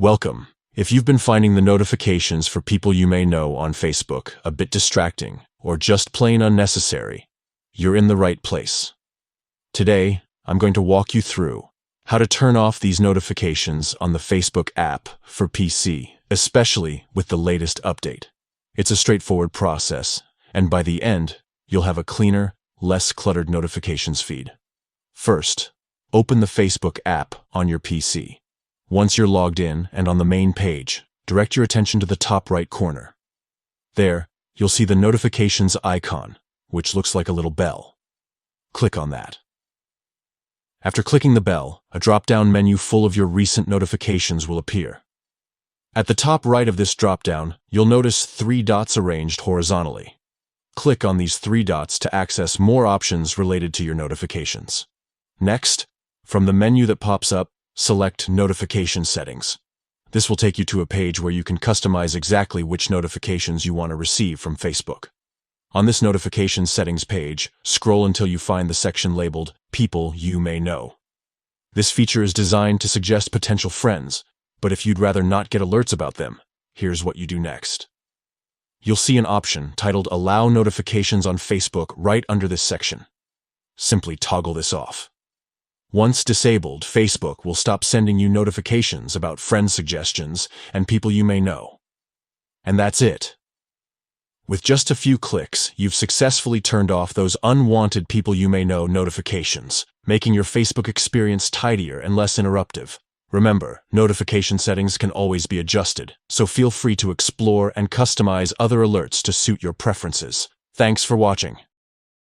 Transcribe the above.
Welcome. If you've been finding the notifications for people you may know on Facebook a bit distracting or just plain unnecessary, you're in the right place. Today, I'm going to walk you through how to turn off these notifications on the Facebook app for PC, especially with the latest update. It's a straightforward process, and by the end, you'll have a cleaner, less cluttered notifications feed. First, open the Facebook app on your PC. Once you're logged in and on the main page, direct your attention to the top right corner. There, you'll see the notifications icon, which looks like a little bell. Click on that. After clicking the bell, a drop-down menu full of your recent notifications will appear. At the top right of this drop-down, you'll notice 3 dots arranged horizontally. Click on these 3 dots to access more options related to your notifications. Next, from the menu that pops up, select Notification Settings. This will take you to a page where you can customize exactly which notifications you want to receive from Facebook. On this Notification Settings page, scroll until you find the section labeled People You May Know. This feature is designed to suggest potential friends, but if you'd rather not get alerts about them, here's what you do next. You'll see an option titled Allow Notifications on Facebook right under this section. Simply toggle this off. Once disabled, Facebook will stop sending you notifications about friend suggestions and people you may know. And that's it. With just a few clicks, you've successfully turned off those unwanted people you may know notifications, making your Facebook experience tidier and less interruptive. Remember, notification settings can always be adjusted, so feel free to explore and customize other alerts to suit your preferences. Thanks for watching.